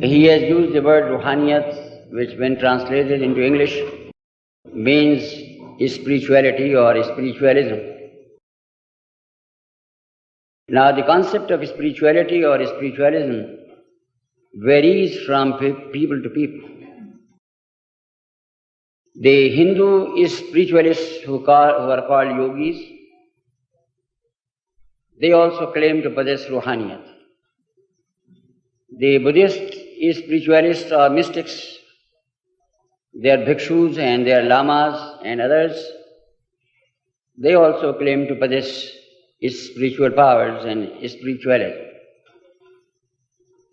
He has used the word Rhuhaiat, which when translated into English means spirituality or spiritualism. Now the concept of spirituality or spiritualism varies from people to people. The Hindu spiritualists who are called yogis, they also claim to possess Rhuhaiat. The Buddhist spiritualists or mystics, their bhikshus and their lamas and others, they also claim to possess spiritual powers and spirituality.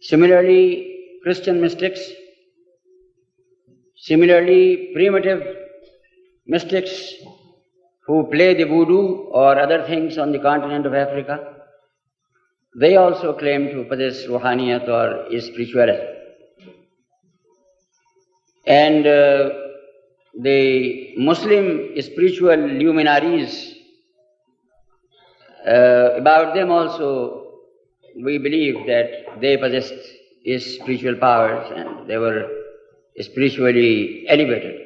Similarly, Christian mystics, similarly primitive mystics who play the voodoo or other things on the continent of Africa, they also claim to possess Rhuhaiat or spirituality. And the Muslim spiritual luminaries, about them also we believe that they possessed spiritual powers and they were spiritually elevated.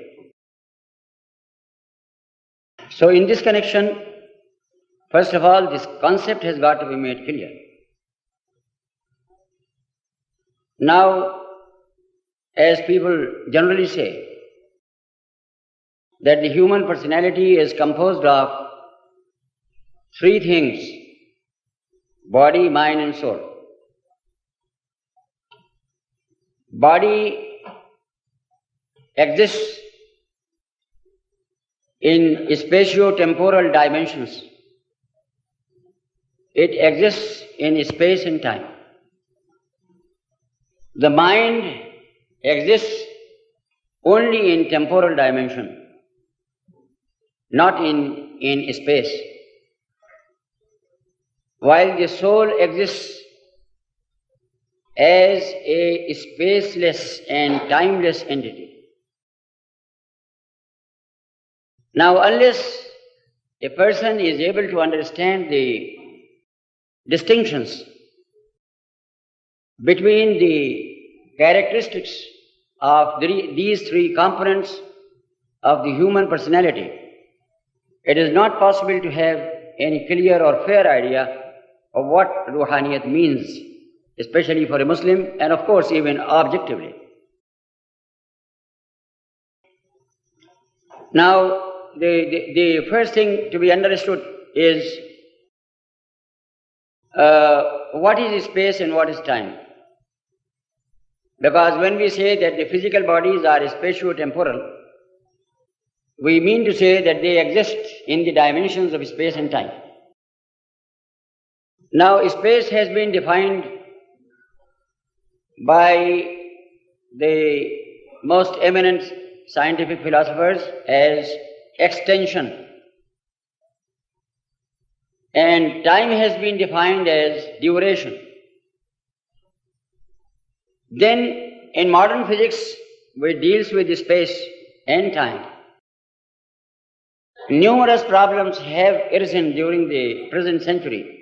So in this connection, first of all, this concept has got to be made clear. Now, as people generally say, that the human personality is composed of three things: body, mind and soul. Body exists in spatio-temporal dimensions. It exists in space and time. The mind exists only in temporal dimension, not in space, while the soul exists as a spaceless and timeless entity. Now, unless a person is able to understand the distinctions between the characteristics of these three components of the human personality, it is not possible to have any clear or fair idea of what Rhuhaiat means, especially for a Muslim, and of course even objectively. Now, the first thing to be understood is what is space and what is time. Because when we say that the physical bodies are spatio-temporal, we mean to say that they exist in the dimensions of space and time. Now, space has been defined by the most eminent scientific philosophers as extension, and time has been defined as duration. Then, in modern physics, which deals with space and time, numerous problems have arisen during the present century.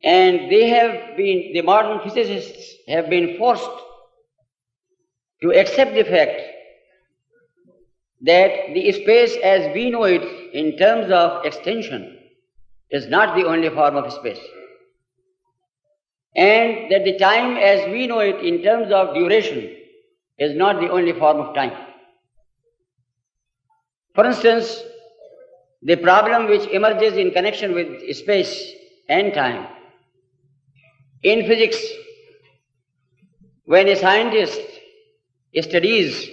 And the modern physicists have been forced to accept the fact that the space as we know it in terms of extension is not the only form of space, and that the time as we know it in terms of duration is not the only form of time. For instance, the problem which emerges in connection with space and time in physics, when a scientist studies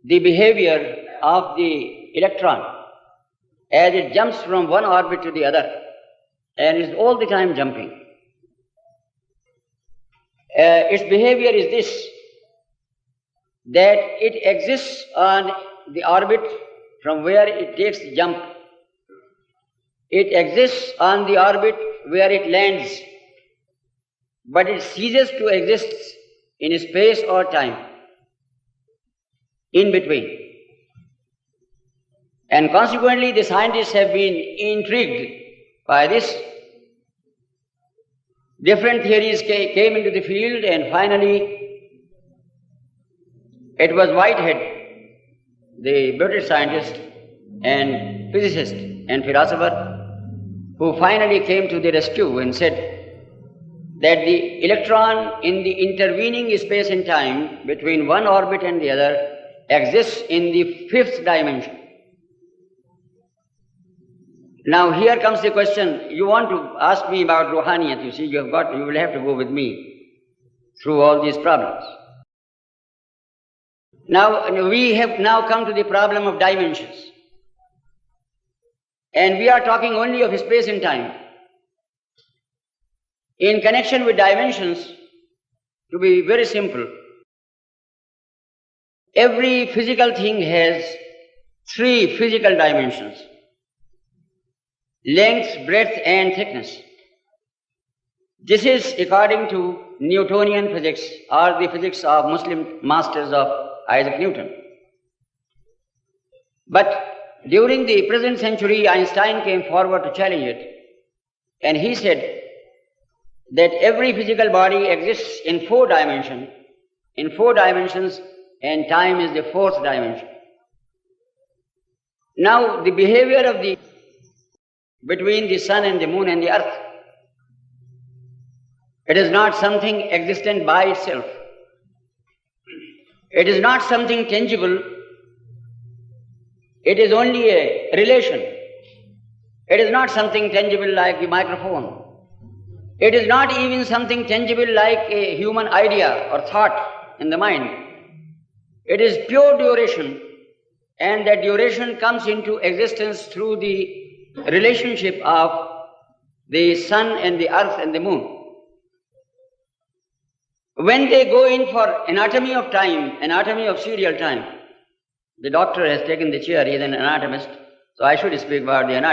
the behavior of the electron as it jumps from one orbit to the other and is all the time jumping, its behavior is this, that it exists on the orbit from where it takes the jump. It exists on the orbit where it lands, but it ceases to exist in space or time in between. And consequently, the scientists have been intrigued by this, Different theories came into the field, and finally it was Whitehead, the British scientist and physicist and philosopher, who finally came to the rescue and said that the electron in the intervening space and time between one orbit and the other exists in the fifth dimension. Now here comes the question. You want to ask me about Rhuhaiat, you see, you will have to go with me through all these problems. Now we have now come to the problem of dimensions. And we are talking only of space and time. In connection with dimensions, to be very simple, every physical thing has three physical dimensions: length, breadth and thickness. This is according to Newtonian physics, or the physics of Muslim masters of Isaac Newton. But during the present century, Einstein came forward to challenge it, and he said that every physical body exists in four dimensions, and time is the fourth dimension. Now, the behavior of between the sun and the moon and the earth, it is not something existent by itself. It is not something tangible. It is only a relation. It is not something tangible like the microphone. It is not even something tangible like a human idea or thought in the mind. It is pure duration, and that duration comes into existence through the relationship of the sun and the earth and the moon. When they go in for anatomy of time, anatomy of serial time, the doctor has taken the chair, he is an anatomist, so I should speak about the anatomy.